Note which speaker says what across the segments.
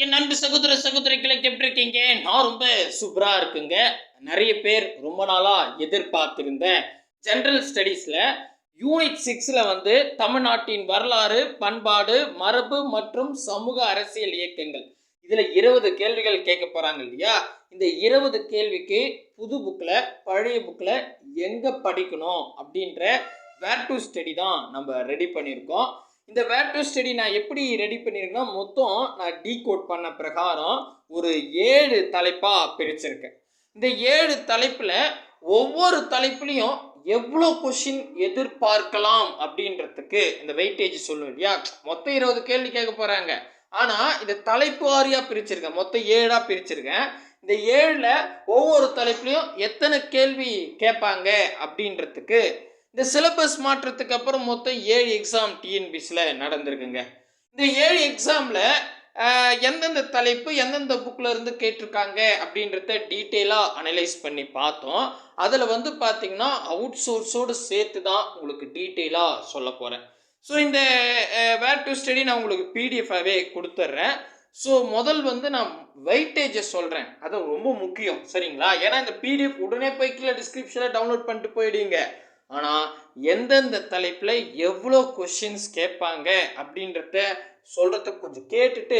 Speaker 1: என் அன்பு சகோதர சகோதரிகளை எப்படி இருக்கீங்க? நான் ரொம்ப சூப்பரா இருக்குங்க. நிறைய பேர் ரொம்ப நாளா எதிர்பார்த்திருந்த ஜெனரல் ஸ்டடீஸ்ல யூனிட் 6ல வந்து தமிழ்நாட்டின் வரலாறு, பண்பாடு, மரபு மற்றும் சமூக அரசியல் இயக்கங்கள், இதுல 20 கேள்விகள் கேட்க போறாங்க இல்லையா? இந்த 20 கேள்விக்கு புது புக்ல, பழைய புக்ல எங்க படிக்கணும் அப்படின்ற வேர் டு ஸ்டடி தான் நம்ம ரெடி பண்ணியிருக்கோம். இந்த வேர் டு ஸ்டடி நான் எப்படி ரெடி பண்ணியிருக்கேன்னா, மொத்தம் நான் டீகோட் பண்ண பிரகாரம் ஒரு 7 தலைப்பாக பிரிச்சிருக்கேன். இந்த 7 தலைப்பில் ஒவ்வொரு தலைப்புலையும் எவ்வளோ கொஷின் எதிர்பார்க்கலாம் அப்படின்றதுக்கு இந்த வெயிட்டேஜ் சொல்லும் இல்லையா? மொத்தம் 20 கேள்வி கேட்க போகிறாங்க. ஆனால் இந்த தலைப்பு வாரியாக பிரிச்சிருக்கேன். மொத்தம் 7ஆக பிரிச்சிருக்கேன். இந்த 7ல் ஒவ்வொரு தலைப்புலையும் எத்தனை கேள்வி கேட்பாங்க அப்படின்றதுக்கு இந்த சிலபஸ் மாற்றத்துக்கு அப்புறம் மொத்தம் 7 எக்ஸாம் டிஎன்பிசியில் நடந்திருக்குங்க. இந்த 7 எக்ஸாமில் எந்தெந்த தலைப்பு எந்தெந்த புக்கில் இருந்து கேட்டிருக்காங்க அப்படின்றத டீட்டெயிலாக அனலைஸ் பண்ணி பார்த்தோம். அதில் வந்து பார்த்திங்கன்னா அவுட் சோர்ஸோடு சேர்த்து தான் உங்களுக்கு டீட்டெயிலாக சொல்ல போகிறேன். ஸோ இந்த வேர் டு ஸ்டடி நான் உங்களுக்கு பிடிஎஃபாகவே கொடுத்துட்றேன். ஸோ முதல் வந்து நான் வெயிட்டேஜை சொல்கிறேன். அது ரொம்ப முக்கியம், சரிங்களா? ஏன்னா இந்த பிடிஎஃப் உடனே போய் கீழே டிஸ்கிரிப்ஷனில் டவுன்லோட் பண்ணிட்டு போயிடுங்க. ஆனால் எந்தெந்த தலைப்பில் எவ்வளோ கொஷின்ஸ் கேட்பாங்க அப்படின்றத சொல்கிறதுக்கு கொஞ்சம் கேட்டுட்டு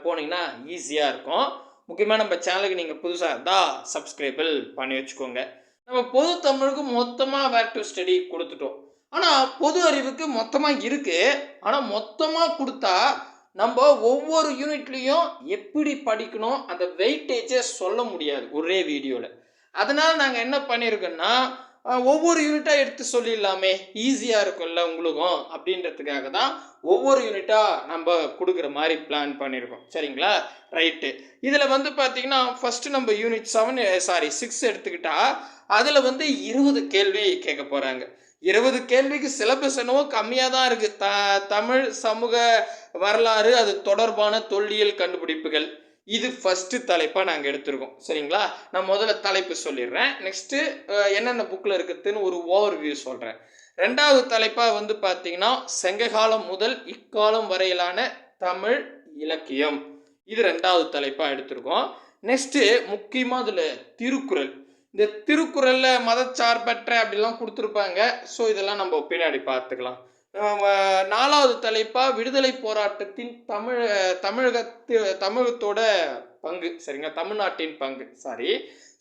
Speaker 1: போனீங்கன்னா ஈஸியாக இருக்கும். முக்கியமாக நம்ம சேனலுக்கு நீங்கள் புதுசாக இருந்தால் சப்ஸ்கிரைபிள் பண்ணி வச்சுக்கோங்க. நம்ம பொது தமிழுக்கு மொத்தமாக வேர் டு ஸ்டடி கொடுத்துட்டோம். ஆனால் பொது அறிவுக்கு மொத்தமாக இருக்குது. ஆனால் மொத்தமாக கொடுத்தா நம்ம ஒவ்வொரு யூனிட்லேயும் எப்படி படிக்கணும் அந்த வெயிட்டேஜை சொல்ல முடியாது ஒரே வீடியோவில். அதனால் நாங்கள் என்ன பண்ணியிருக்கோன்னா, ஒவ்வொரு யூனிட்டாக எடுத்து சொல்லிடலாமே, ஈஸியாக இருக்கும்ல உங்களுக்கும் அப்படின்றதுக்காக தான் ஒவ்வொரு யூனிட்டாக நம்ம கொடுக்குற மாதிரி பிளான் பண்ணியிருக்கோம், சரிங்களா? ரைட்டு. இதில் வந்து பார்த்திங்கன்னா ஃபஸ்ட்டு நம்ம யூனிட் 6 எடுத்துக்கிட்டால் அதில் வந்து 20 கேள்வி கேட்க போகிறாங்க. 20 கேள்விக்கு சிலபஸ் என்னவோ கம்மியாக தான் இருக்குது. தமிழ், சமூக வரலாறு, அது தொடர்பான தொல்லியல் கண்டுபிடிப்புகள், இது ஃபஸ்ட்டு தலைப்பாக நாங்கள் எடுத்திருக்கோம், சரிங்களா? நான் முதல்ல தலைப்பு சொல்லிடுறேன். நெக்ஸ்ட்டு என்னென்ன புக்கில் இருக்குதுன்னு ஒரு ஓவர்வியூ சொல்கிறேன். ரெண்டாவது தலைப்பாக வந்து பார்த்திங்கன்னா சங்ககாலம் முதல் இக்காலம் வரையிலான தமிழ் இலக்கியம், இது ரெண்டாவது தலைப்பாக எடுத்திருக்கோம். நெக்ஸ்ட்டு முக்கியமாக அதில் திருக்குறள். இந்த திருக்குறளில் மதச்சார்பற்ற அப்படிலாம் கொடுத்துருப்பாங்க. ஸோ இதெல்லாம் நம்ம பின்னாடி பார்த்துக்கலாம். நாலாவது தலைப்பாக விடுதலை போராட்டத்தின் தமிழகத்தோட பங்கு, சரிங்க, தமிழ்நாட்டின் பங்கு, சாரி.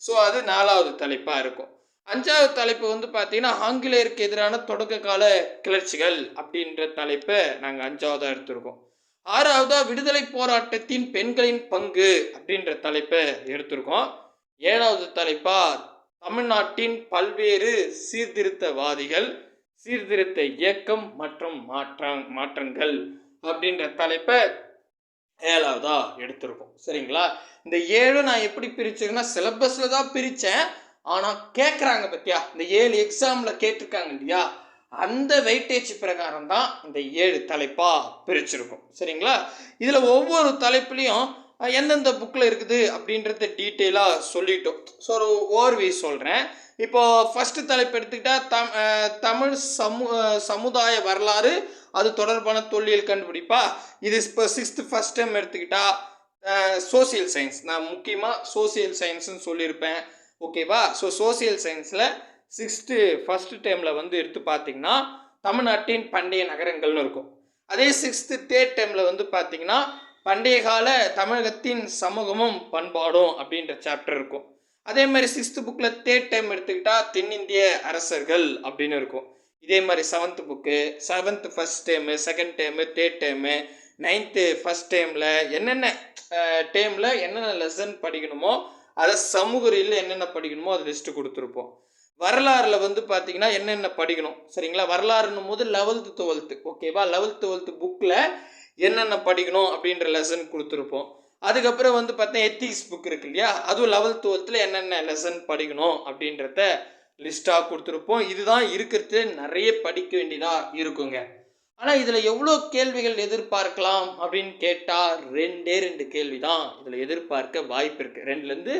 Speaker 1: ஸோ அது நாலாவது தலைப்பாக இருக்கும். அஞ்சாவது தலைப்பு வந்து பார்த்தீங்கன்னா ஆங்கிலேயருக்கு எதிரான தொடக்க கால கிளர்ச்சிகள் அப்படின்ற தலைப்பை நாங்கள் அஞ்சாவதாக எடுத்திருக்கோம். ஆறாவதாக விடுதலை போராட்டத்தின் பெண்களின் பங்கு அப்படின்ற தலைப்பை எடுத்திருக்கோம். ஏழாவது தலைப்பாக தமிழ்நாட்டின் பல்வேறு சீர்திருத்தவாதிகள், சீர்திருத்த இயக்கம் மற்றும் மாற்றங்கள் அப்படின்ற தலைப்பை ஏழாவதா எடுத்திருக்கோம், சரிங்களா? இந்த 7 நான் எப்படி பிரிச்சேன்னா சிலபஸில் தான் பிரித்தேன். ஆனால் கேட்குறாங்க பற்றியா, இந்த 7 எக்ஸாமில் கேட்டிருக்காங்க இல்லையா, அந்த வெயிட்டேஜ் பிரகாரம் தான் இந்த 7 தலைப்பாக பிரிச்சிருக்கும், சரிங்களா? இதில் ஒவ்வொரு தலைப்புலேயும் எந்தெந்த புக்கில் இருக்குது அப்படின்றத டீட்டெயிலாக சொல்லிட்டோம். ஸோ ஒரு ஓவர்வியூ சொல்கிறேன். இப்போது ஃபஸ்ட்டு தலைப்பு எடுத்துக்கிட்டால் தமிழ் சமுதாய வரலாறு, அது தொடர்பான தொல்லியல் கண்டுபிடிப்பா. இது இப்போ 6th ஃபஸ்ட் டைம் எடுத்துக்கிட்டால் சோசியல் சயின்ஸ், நான் முக்கியமாக சோசியல் சயின்ஸுன்னு சொல்லியிருப்பேன், ஓகேவா? ஸோ சோசியல் சயின்ஸில் 6th ஃபஸ்ட் டைமில் வந்து எடுத்து பார்த்திங்கன்னா தமிழ்நாட்டின் பண்டைய நகரங்கள்னு இருக்கும். அதே 6th தேர்ட் டைமில் வந்து பார்த்திங்கன்னா பண்டைய கால தமிழகத்தின் சமூகமும் பண்பாடும் அப்படின்ற சாப்டர் இருக்கும். அதே மாதிரி 6th புக்கில் தேர்ட் டைம் எடுத்துக்கிட்டால் தென்னிந்திய அரசர்கள் அப்படின்னு இருக்கும். இதே மாதிரி 7th book, 7th first time, second time, third time, 9th first டைமில் என்னென்ன டைமில் என்னென்ன லெசன் படிக்கணுமோ அதை சமூகறியில் என்னென்ன படிக்கணுமோ அது லிஸ்ட்டு கொடுத்துருப்போம். வரலாறில் வந்து பார்த்திங்கன்னா என்னென்ன படிக்கணும், சரிங்களா? வரலாறுன்னும் போது 11th 12th, ஓகேவா? 11th 12th புக்கில் என்னென்ன படிக்கணும் அப்படின்ற லெசன் கொடுத்துருப்போம். அதுக்கப்புறம் வந்து பார்த்தீங்கன்னா எத்திக்ஸ் புக் இருக்கு இல்லையா, அதுவும் 11th 12th என்னென்ன லெசன் படிக்கணும் அப்படின்றத லிஸ்ட்டாக கொடுத்துருப்போம். இதுதான் இருக்கிறது, நிறைய படிக்க வேண்டியதாக இருக்குங்க. ஆனால் இதில் எவ்வளோ கேள்விகள் எதிர்பார்க்கலாம் அப்படின்னு கேட்டால் 2 கேள்வி தான் இதில் எதிர்பார்க்க வாய்ப்பு இருக்குது. 2லேருந்து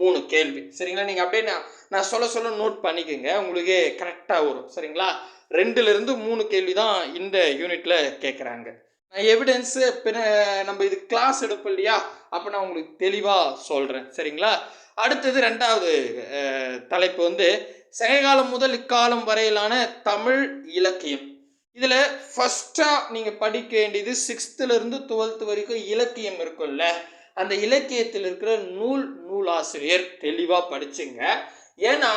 Speaker 1: 3 கேள்வி, சரிங்களா? நீங்கள் அப்படியே நான் சொல்ல நோட் பண்ணிக்கோங்க, உங்களுக்கு கரெக்டாக வரும், சரிங்களா? 2லேருந்து 3 கேள்வி தான் இந்த யூனிட்டில் கேட்குறாங்க. எவிடன்ஸு நம்ம இது கிளாஸ் எடுப்போம் இல்லையா, அப்போ நான் உங்களுக்கு தெளிவாக சொல்கிறேன். சரிங்களா? அடுத்தது 2வது தலைப்பு வந்து சங்ககாலம் முதல் இக்காலம் வரையிலான தமிழ் இலக்கியம். இதில் ஃபஸ்ட்டாக நீங்கள் படிக்க வேண்டியது 6th-லேருந்து 12th வரைக்கும் இலக்கியம் இருக்கும்ல, அந்த இலக்கியத்தில் இருக்கிற நூலாசிரியர் தெளிவாக படிச்சுங்க. ஏன்னா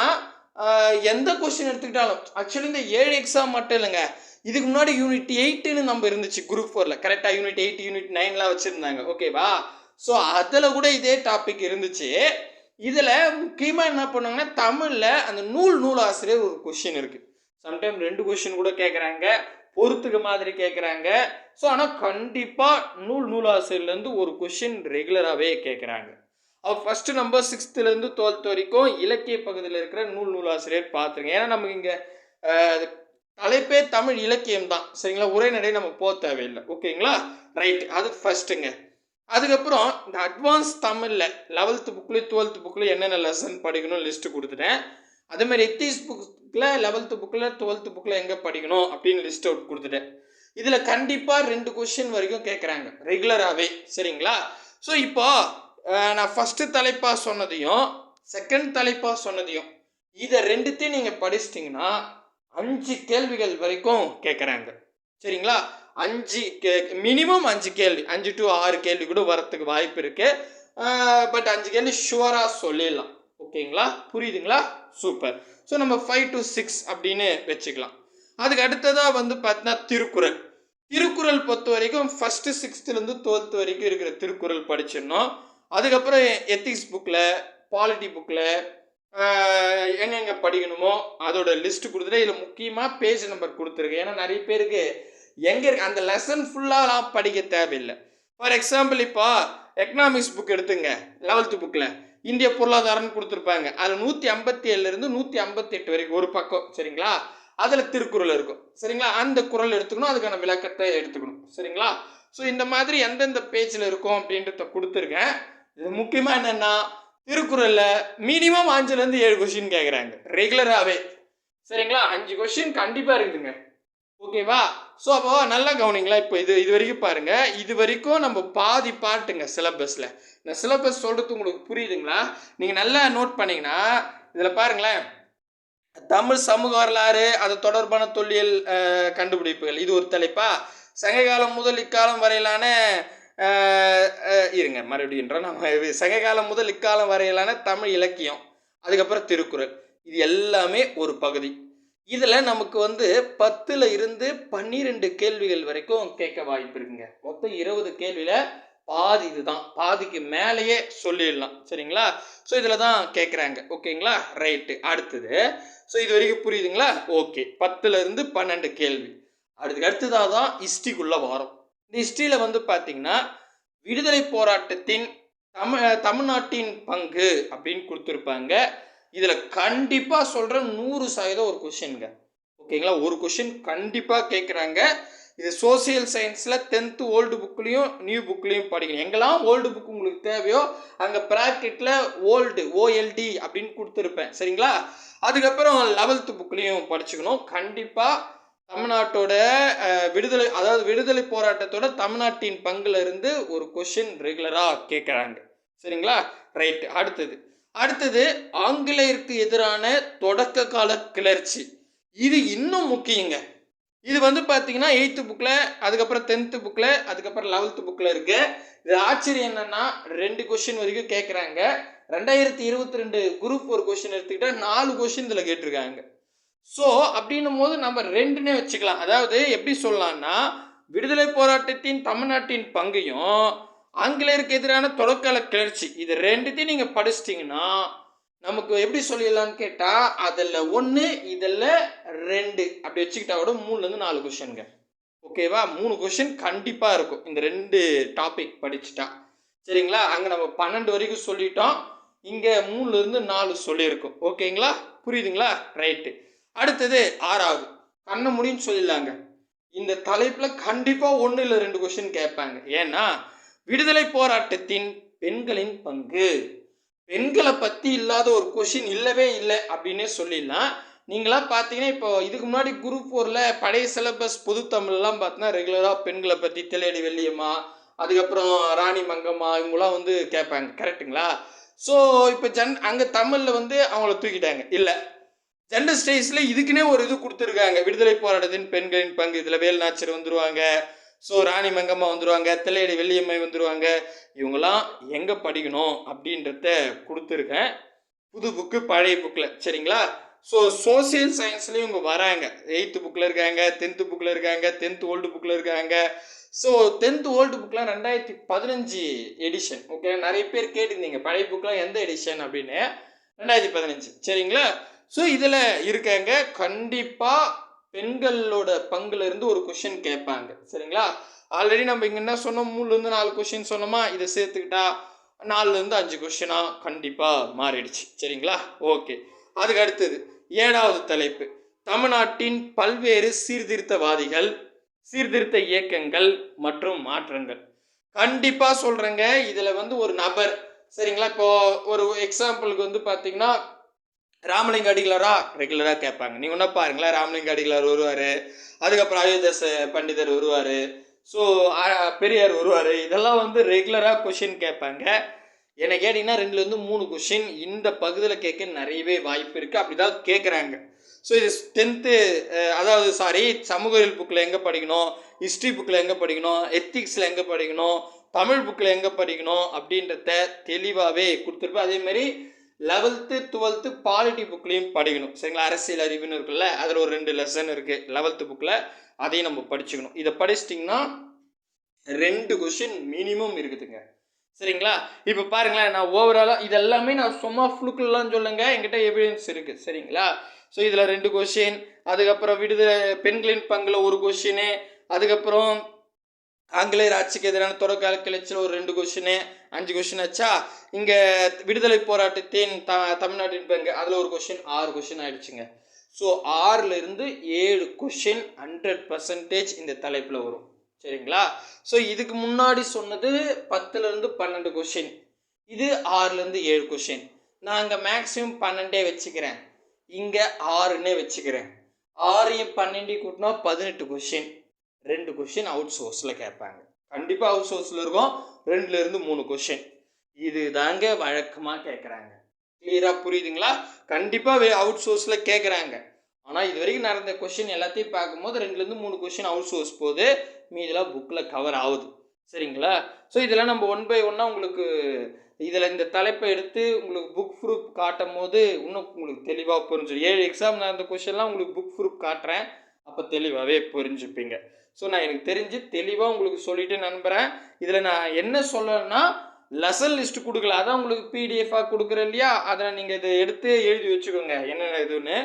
Speaker 1: எந்த கொஸ்டின் எடுத்துக்கிட்டாலும் ஆக்சுவலி இந்த 7 எக்ஸாம் மட்டும் இல்லைங்க, இதுக்கு முன்னாடி யூனிட் 8ன்னு நம்ம இருந்துச்சு குரூப் 4ல். கரெக்டாக யூனிட் 8 யூனிட் 9லாம் வச்சுருந்தாங்க. ஓகேவா? ஸோ அதில் கூட இதே டாபிக் இருந்துச்சு. இதில் முக்கியமாக என்ன பண்ணுவாங்கன்னா, தமிழில் அந்த நூலாசிரியர் ஒரு கொஷின் இருக்குது. சம்டைம் 2 கொஷின் கூட கேட்குறாங்க, பொறுத்துக்கு மாதிரி கேட்குறாங்க. ஸோ ஆனால் கண்டிப்பாக நூலாசிரியர்லேருந்து ஒரு கொஷின் ரெகுலராகவே கேட்குறாங்க. அப்போ ஃபஸ்ட்டு நம்ம 6th-லேருந்து 12th வரைக்கும் இலக்கிய பகுதியில் இருக்கிற நூலாசிரியர் பார்த்துருங்க. ஏன்னா நமக்கு இங்கே தலைப்பே தமிழ் இலக்கியம் தான். சரிங்களா? உரைநடை நம்ம போக தேவையில்லை. ஓகேங்களா? ரைட், அது ஃபஸ்ட்டுங்க. அதுக்கப்புறம் இந்த அட்வான்ஸ் தமிழில் 11th புக்லேயும் 12th புக்கில் என்னென்ன லெசன் படிக்கணும் லிஸ்ட்டு கொடுத்துட்டேன். அதேமாதிரி எத்திக்ஸ் புக்கில் 11th புக்கில் 12th புக்கில் எங்கே படிக்கணும் அப்படின்னு லிஸ்ட் அவுட் கொடுத்துட்டேன். இதில் கண்டிப்பாக 2 கொஷின் வரைக்கும் கேட்குறாங்க ரெகுலராகவே. சரிங்களா? ஸோ இப்போ நான் ஃபஸ்ட்டு தலைப்பாக சொன்னதையும் செகண்ட் தலைப்பாக சொன்னதையும் இதை 2த்தையும் நீங்கள் படிச்சிட்டிங்கன்னா 5 கேள்விகள் வரைக்கும் கேட்குறாங்க. சரிங்களா? மினிமம் 5 கேள்வி, 5 to 6 கேள்வி கூட வரத்துக்கு வாய்ப்பு இருக்கு. பட் 5 கேள்வி ஷுவராக சொல்லிடலாம். ஓகேங்களா? புரியுதுங்களா? சூப்பர். ஸோ நம்ம 5 to 6 அப்படின்னு வச்சுக்கலாம். அதுக்கு அடுத்ததாக வந்து பார்த்தீங்கன்னா திருக்குறள் பொறுத்த வரைக்கும் ஃபஸ்ட்டு 6th-லேருந்து 12th வரைக்கும் இருக்கிற திருக்குறள் படிச்சிடணும். அதுக்கப்புறம் எத்திக்ஸ் புக்கில், பாலிட்டி புக்கில் எங்கெங்கே படிக்கணுமோ அதோட லிஸ்ட்டு கொடுத்துட்டு இதில் முக்கியமாக பேஜ் நம்பர் கொடுத்துருக்கேன். ஏன்னா நிறைய பேருக்கு எங்கே இருக்கு அந்த லெசன் ஃபுல்லாலாம் படிக்க தேவையில்லை. ஃபார் எக்ஸாம்பிள் இப்போ எக்கனாமிக்ஸ் புக் எடுத்துங்க, 11th புக்கில் இந்திய பொருளாதாரம்னு கொடுத்துருப்பாங்க. அதில் 157லேருந்து 158 வரைக்கும் ஒரு பக்கம். சரிங்களா? அதில் திருக்குறள் இருக்கும். சரிங்களா? அந்த குறள் எடுத்துக்கணும், அதுக்கான விளக்கத்தை எடுத்துக்கணும். சரிங்களா? ஸோ இந்த மாதிரி எந்தெந்த பேஜில் இருக்கும் அப்படின்றத கொடுத்துருக்கேன். இது முக்கியமாக என்னென்னா, திருக்குறளில் மினிமம் 5லேருந்து 7 கொஷின் கேட்குறாங்க ரெகுலராகவே. சரிங்களா? 5 கொஷின் கண்டிப்பாக இருக்குதுங்க. ஓகேவா? ஸோ அப்போ நல்லா கவனிங்களா. இப்போ இது வரைக்கும் பாருங்கள், இது வரைக்கும் நம்ம பாதி பாட்டுங்க சிலபஸில். இந்த சிலபஸ் சொல்கிறது உங்களுக்கு புரியுதுங்களா? நீங்கள் நல்லா நோட் பண்ணிங்கன்னா இதில் பாருங்களேன், தமிழ் சமூக வரலாறு, அது தொடர்பான தொல்லியல் கண்டுபிடிப்புகள், இது ஒரு தலைப்பா. சங்ககாலம் முதல் இக்காலம் வரையிலான இருங்க மறுபடியும் நம்ம சங்ககாலம் முதல் இக்காலம் வரையிலான தமிழ் இலக்கியம், அதுக்கப்புறம் திருக்குறள், இது எல்லாமே ஒரு பகுதி. இதில் நமக்கு வந்து 10ல்-இருந்து 12 கேள்விகள் வரைக்கும் கேட்க வாய்ப்பு இருக்குங்க. மொத்தம் 20 கேள்வியில் பாதி இதுதான், பாதிக்கு மேலேயே சொல்லிடலாம். சரிங்களா? ஸோ இதில் தான் கேட்குறாங்க. ஓகேங்களா? ரைட்டு. அடுத்தது, ஸோ இது வரைக்கும் புரியுதுங்களா? ஓகே. 10ல்-இருந்து 12 கேள்வி. அடுத்ததாக தான் ஹிஸ்ட்ரிக்குள்ளே வரும். இந்த ஹிஸ்ட்ரியில் வந்து பார்த்தீங்கன்னா விடுதலை போராட்டத்தின் தமிழ்நாட்டின் பங்கு அப்படின்னு கொடுத்துருப்பாங்க. இதில் கண்டிப்பாக சொல்கிற 100% ஒரு கொஷின்ங்க. ஓகேங்களா? ஒரு கொஷின் கண்டிப்பாக கேட்குறாங்க. இது சோசியல் சயின்ஸில் 10th ஓல்டு புக்லேயும் நியூ புக்லேயும் படிக்கணும். எங்கெல்லாம் ஓல்டு புக் உங்களுக்கு தேவையோ அங்கே ப்ராக்கெட்டில் ஓல்டு ஓஎல்டி அப்படின்னு கொடுத்துருப்பேன். சரிங்களா? அதுக்கப்புறம் 11th புக்லேயும் படிச்சுக்கணும். கண்டிப்பாக தமிழ்நாட்டோட விடுதலை போராட்டத்தோட தமிழ்நாட்டின் பங்குல இருந்து ஒரு கொஷின் ரெகுலராக கேட்குறாங்க. சரிங்களா? ரைட்டு. அடுத்தது ஆங்கிலேயருக்கு எதிரான தொடக்க கால கிளர்ச்சி. இது இன்னும் முக்கியங்க. இது வந்து பார்த்தீங்கன்னா 8th புக்கில், அதுக்கப்புறம் 10th புக்கில், அதுக்கப்புறம் 11th புக்கில் இருக்கு. இது ஆச்சரியம் என்னன்னா 2 கொஷின் வரைக்கும் கேட்குறாங்க. 2022 குரூப் 1 கொஷின் எடுத்துக்கிட்டால் 4 கொஷின் இதில் கேட்டிருக்காங்க. ஸோ அப்படின்னும் போது நம்ம 2னே வச்சுக்கலாம். அதாவது எப்படி சொல்லலாம்னா, விடுதலை போராட்டத்தின் தமிழ்நாட்டின் பங்கையும் ஆங்கிலேயருக்கு எதிரான தொடக்கால கிளர்ச்சி, இது 2த்தையும் நீங்கள் படிச்சிட்டிங்கன்னா நமக்கு எப்படி சொல்லிடலான்னு கேட்டால், அதில் 1 இதில் 2 அப்படி வச்சுக்கிட்டா கூட 3லேருந்து 4 கொஷின்ங்க. ஓகேவா? 3 கொஷின் கண்டிப்பாக இருக்கும் இந்த 2 டாபிக் படிச்சுட்டா. சரிங்களா? அங்கே நம்ம 12 வரைக்கும் சொல்லிட்டோம், இங்கே 3லேருந்து 4 சொல்லியிருக்கோம். ஓகேங்களா? புரியுதுங்களா? ரைட்டு. அடுத்தது 6வது கண்ண முடின்னு சொல்லிடலாங்க. இந்த தலைப்பில் கண்டிப்பாக 1 இல்லை 2 கொஷின் கேட்பாங்க. ஏன்னா விடுதலை போராட்டத்தின் பெண்களின் பங்கு, பெண்களை பற்றி இல்லாத ஒரு கொஷின் இல்லவே இல்லை அப்படின்னே சொல்லிடலாம். நீங்களாம் பார்த்தீங்கன்னா இப்போ இதுக்கு முன்னாடி குரூப் 4ல் பழைய சிலபஸ் பொது தமிழ்லாம் பார்த்தீங்கன்னா ரெகுலராக பெண்களை பற்றி தில்லையடி வெள்ளியம்மா, அதுக்கப்புறம் ராணி மங்கம்மா இவங்களாம் வந்து கேட்பாங்க. கரெக்டுங்களா? ஸோ இப்போ அங்கே தமிழில் வந்து அவங்கள தூக்கிட்டாங்க. இல்லை, ஜெண்டர் ஸ்டடீஸில் இதுக்குன்னே ஒரு இது கொடுத்துருக்காங்க. விடுதலை போராட்டத்தின் பெண்களின் பங்கு. இதில் வேலுநாச்சியார் வந்துருவாங்க, ஸோ ராணி மங்கம்மா வந்துருவாங்க, தில்லையடி வெள்ளியம்மை வந்துருவாங்க. இவங்கெல்லாம் எங்கே படிக்கணும் அப்படின்றத கொடுத்துருக்கேன். புது புக்கு பழைய புக்கில். சரிங்களா? ஸோ சோசியல் சயின்ஸ்லேயும் இவங்க வராங்க. 8th புக்கில் இருக்காங்க, 10th புக்கில் இருக்காங்க, 10th ஓல்டு புக்கில் இருக்காங்க. ஸோ 10th ஓல்டு புக்கெலாம் 2015 எடிஷன். ஓகே, நிறைய பேர் கேட்டிருந்தீங்க பழைய புக்கெலாம் எந்த எடிஷன் அப்படின்னு. 2015. சரிங்களா? ஸோ இதில் இருக்காங்க. கண்டிப்பாக பெண்களோட பங்குலேருந்து ஒரு கொஷின் கேட்பாங்க. சரிங்களா? ஆல்ரெடி நம்ம இங்கே என்ன சொன்னோம், 3லேருந்து 4 கொஷின் சொன்னோமா, இதை சேர்த்துக்கிட்டா 4லேருந்து 5 கொஷினாக கண்டிப்பாக மாறிடுச்சு. சரிங்களா? ஓகே, அதுக்கு அடுத்தது 7வது தலைப்பு, தமிழ்நாட்டின் பல்வேறு சீர்திருத்தவாதிகள், சீர்திருத்த இயக்கங்கள் மற்றும் மாற்றங்கள். கண்டிப்பாக சொல்கிறேங்க, இதில் வந்து ஒரு நபர். சரிங்களா? இப்போ ஒரு எக்ஸாம்பிளுக்கு வந்து பார்த்தீங்கன்னா ராமலிங்க அடிகளாரா ரெகுலராக கேட்பாங்க. நீங்கள் ஒன்றா பாருங்களேன், ராமலிங்க அடிகளார் வருவார், அதுக்கப்புறம் அயோத்தியாச பண்டிதர் வருவார், ஸோ பெரியார் வருவார். இதெல்லாம் வந்து ரெகுலராக கொஷின் கேட்பாங்க. என்னை கேட்டிங்கன்னா 2லேருந்து 3 கொஷின் இந்த பகுதியில் கேட்க நிறையவே வாய்ப்பு இருக்குது. அப்படி தான் கேட்குறாங்க. ஸோ இது 10th, அதாவது சமூகவியல் புக்கில் எங்கே படிக்கணும், ஹிஸ்ட்ரி புக்கில் எங்கே படிக்கணும், எத்திக்ஸில் எங்கே படிக்கணும், தமிழ் புக்கில் எங்கே படிக்கணும் அப்படின்றத தெளிவாகவே கொடுத்துருப்பேன். அதேமாதிரி 11th 12th பாலிட்டி புக்லேயும் படிக்கணும். சரிங்களா? அரசியல் அறிவுன்னு இருக்குல்ல, அதில் ஒரு 2 லெசன் இருக்குது 11th புக்கில், அதையும் நம்ம படிச்சுக்கணும். இதை படிச்சிட்டிங்கன்னா 2 கொஷின் மினிமம் இருக்குதுங்க. சரிங்களா? இப்போ பாருங்களேன், நான் ஓவராலாக இதெல்லாமே நான் சும்மா ஃப்ளூக்கெல்லாம் சொல்லுங்க, என்கிட்ட எவிடன்ஸ் இருக்குது. சரிங்களா? ஸோ இதில் 2 கொஷின், அதுக்கப்புறம் பெண்களின் பங்கில் ஒரு கொஷினு, அதுக்கப்புறம் ஆங்கிலேயர் ஆட்சிக்கு எதிரான தொடர்கால கிளர்ச்சியில் ஒரு 2 கொஷினு, 5 கொஷின் ஆச்சா. இங்கே விடுதலை போராட்டத்தின் தமிழ்நாட்டின் பங்கு, அதில் ஒரு கொஷின், 6 கொஷின் ஆகிடுச்சுங்க. ஸோ 6லேருந்து 7 கொஷின் 100% இந்த தலைப்பில் வரும். சரிங்களா? ஸோ இதுக்கு முன்னாடி சொன்னது 10லேருந்து 12 கொஷின், இது 6லேருந்து 7 கொஷின். நான் இங்கே மேக்ஸிமம் 12 வச்சுக்கிறேன், இங்கே 6ன்னே வச்சுக்கிறேன். 6ஐயும் 12 கூட்டினா 18 கொஷின். 2 கொஷின் அவுட் சோர்ஸில் கேட்பாங்க. கண்டிப்பாக அவுட் சோர்ஸில் இருக்கும் 2லேருந்து 3 கொஷின். இது தாங்க வழக்கமாக கேட்குறாங்க. கிளியராக புரியுதுங்களா? கண்டிப்பாக அவுட் சோர்ஸில் கேட்குறாங்க. ஆனால் இது வரைக்கும் நடந்த கொஷின் எல்லாத்தையும் பார்க்கும்போது 2லேருந்து 3 கொஷின் அவுட் சோர்ஸ் போது, மீதெல்லாம் புக்கில் கவர் ஆகுது. சரிங்களா? ஸோ இதெல்லாம் நம்ம 1 by 1 உங்களுக்கு இதில் இந்த தலைப்பை எடுத்து உங்களுக்கு புக் ப்ரூஃப் காட்டும் போது இன்னும் உங்களுக்கு தெளிவாக புரிஞ்சிடும். 7 எக்ஸாம் நடந்த கொஷின்லாம் உங்களுக்கு புக் ப்ரூஃப் காட்டுறேன், அப்போ தெளிவாகவே புரிஞ்சுப்பீங்க. ஸோ நான் எனக்கு தெரிஞ்சு தெளிவாக உங்களுக்கு சொல்லிட்டு நம்புகிறேன். இதில் நான் என்ன சொல்லணும்னா, லெசன் லிஸ்ட் கொடுக்கல, அதான் உங்களுக்கு பிடிஎஃபாக கொடுக்குறேன் இல்லையா, அதை நீங்கள் இதை எடுத்து எழுதி வச்சுக்கோங்க என்னென்ன இதுன்னு.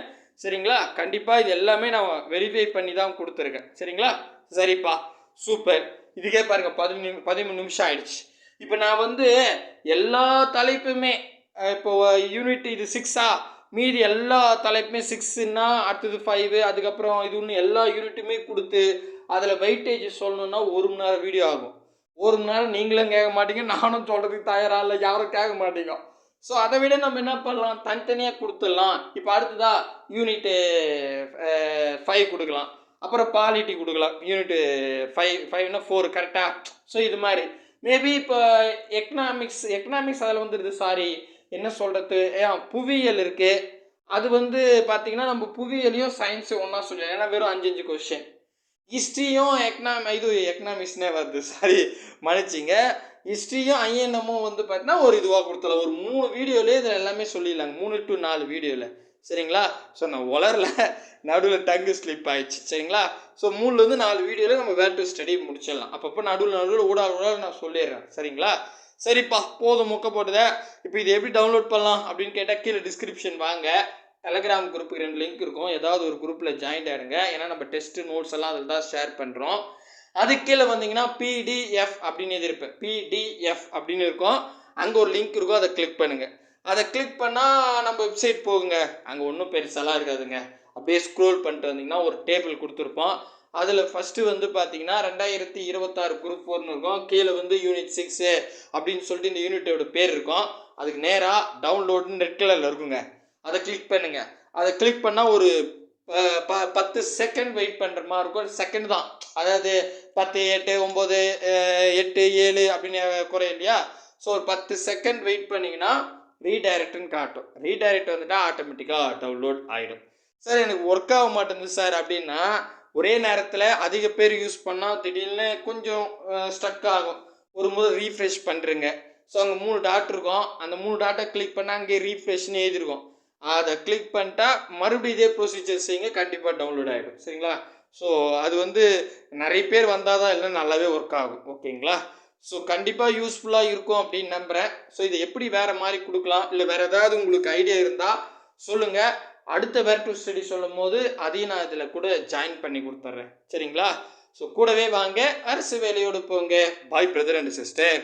Speaker 1: சரிங்களா? கண்டிப்பாக இது எல்லாமே நான் வெரிஃபை பண்ணி தான் கொடுத்துருக்கேன். சரிங்களா? சரிப்பா, சூப்பர். இதுக்கே பாருங்கள் 13 நிமிஷம் ஆயிடுச்சு. இப்போ நான் வந்து எல்லா தலைப்புமே, இப்போ யூனிட் இது 6ஆ, மீதி எல்லா தலைப்புமே 6ன்னா அடுத்தது 5, அதுக்கப்புறம் இது ஒன்று எல்லா யூனிட்டுமே கொடுத்து அதில் வெயிட்டேஜ் சொல்லணுன்னா 1 மணி நேரம் வீடியோ ஆகும். 1 மணி நேரம் நீங்களும் கேட்க மாட்டீங்க, நானும் சொல்கிறதுக்கு தயாராக இல்லை, யாரும் கேட்க மாட்டீங்க. ஸோ அதை விட நம்ம என்ன பண்ணலாம், தனித்தனியாக கொடுத்துடலாம். இப்போ அடுத்ததா யூனிட்டு 5 கொடுக்கலாம், அப்புறம் பாலிட்டி கொடுக்கலாம். யூனிட்டு 5னா 4 கரெக்டாக. ஸோ இது மாதிரி மேபி இப்போ எக்கனாமிக்ஸ் அதில் வந்துடுது. என்ன சொல்கிறது, புவியியல் இருக்குது, அது வந்து பார்த்திங்கன்னா நம்ம புவியியலையும் சயின்ஸு ஒன்றா சொல்லலாம், ஏன்னா வெறும் 5 கொஷின். ஹிஸ்ட்ரியும் எக்கனாமிக்ஸ்னே வருது, மன்னிச்சிங்க. ஹிஸ்ட்ரியும் ஐஎன்எம்மும் வந்து பார்த்தீங்கன்னா ஒரு இதுவாக கொடுத்துடலாம். ஒரு 3 வீடியோலேயே இதில் எல்லாமே சொல்லிடலாங்க, 3 to 4 வீடியோவில். சரிங்களா? ஸோ நான் வளரல, நடுவில் டங்கு ஸ்லிப் ஆயிடுச்சு. சரிங்களா? ஸோ 3லேருந்து 4 வீடியோவில் நம்ம வேர் டு ஸ்டடி முடிச்சிடலாம். அப்பப்போ நடுவில் ஊடால நான் சொல்லிடுறேன். சரிங்களா? சரிப்பா, போதும் மொக்க போட்டுதே. இப்போ இது எப்படி டவுன்லோட் பண்ணலாம் அப்படின்னு கேட்டால் கீழே டிஸ்கிரிப்ஷன் வாங்க, டெலகிராம் குரூப்புக்கு 2 லிங்க் இருக்கும், ஏதாவது ஒரு குரூப்பில் ஜாயின் ஆகிடுங்க. ஏன்னா நம்ம டெஸ்ட்டு நோட்ஸ் எல்லாம் அதில் தான் ஷேர் பண்ணுறோம். அதுக்கு கீழே வந்தீங்கன்னா பிடிஎஃப் அப்படின்னு எதிர்ப்பேன், பிடிஎஃப் அப்படின்னு இருக்கும், அங்கே ஒரு லிங்க் இருக்கும், அதை கிளிக் பண்ணுங்கள். அதை கிளிக் பண்ணால் நம்ம வெப்சைட் போகுங்க. அங்கே ஒன்றும் பெருசாலாம் இருக்காதுங்க. அப்படியே ஸ்க்ரோல் பண்ணிட்டு வந்தீங்கன்னா ஒரு டேபிள் கொடுத்துருப்போம். அதில் ஃபஸ்ட்டு வந்து பார்த்தீங்கன்னா 2026 குரூப் 4ன்னு இருக்கும். கீழே வந்து யூனிட் 6 அப்படின்னு சொல்லிட்டு இந்த யூனிட்டோட பேர் இருக்கும். அதுக்கு நேராக டவுன்லோடுன்னு ரெட் கலரில் இருக்குங்க, அதை கிளிக் பண்ணுங்கள். அதை கிளிக் பண்ணால் ஒரு 10 செகண்ட் வெயிட் பண்ணுற மாதிரி இருக்கும். செகண்ட் தான், அதாவது 10, 8, 9, 8, 7 அப்படின்னு குறையும் இல்லையா. ஸோ ஒரு 10 செகண்ட் வெயிட் பண்ணிங்கன்னா ரீடைரக்ட்னு காட்டும். ரீடைரக்ட் வந்துட்டால் ஆட்டோமேட்டிக்காக டவுன்லோட் ஆகிடும். சார் எனக்கு ஒர்க் ஆக மாட்டேங்குது சார் அப்படின்னா, ஒரே நேரத்தில் அதிக பேர் யூஸ் பண்ணால் திடீர்னு கொஞ்சம் ஸ்ட்ரக் ஆகும். ஒரு முறை ரீஃப்ரெஷ் பண்ணுறேங்க. ஸோ அங்கே 3 டாட் இருக்கும். அந்த 3 டாட்டை கிளிக் பண்ணால் அங்கே ரீஃப்ரெஷ்னு எழுதிருக்கும். அதை கிளிக் பண்ணிட்டா மறுபடியும் இதே ப்ரொசீஜர் செய்யுங்க, கண்டிப்பாக டவுன்லோட் ஆகிடும். சரிங்களா. ஸோ அது வந்து நிறைய பேர் வந்தால் தான் எல்லாம் நல்லாவே ஒர்க் ஆகும். ஓகேங்களா. ஸோ கண்டிப்பாக யூஸ்ஃபுல்லாக இருக்கும் அப்படின்னு நம்புகிறேன். ஸோ இதை எப்படி வேறு மாதிரி கொடுக்கலாம், இல்லை வேறு ஏதாவது உங்களுக்கு ஐடியா இருந்தால் சொல்லுங்கள். அடுத்த வேர் டு ஸ்டடி சொல்லும் போது அதையும் நான் இதில் கூட ஜாயின் பண்ணி கொடுத்துட்றேன். சரிங்களா. ஸோ கூடவே வாங்க, அரசு வேலையோடு போங்க. பாய் பிரதர் அண்ட் சிஸ்டர்.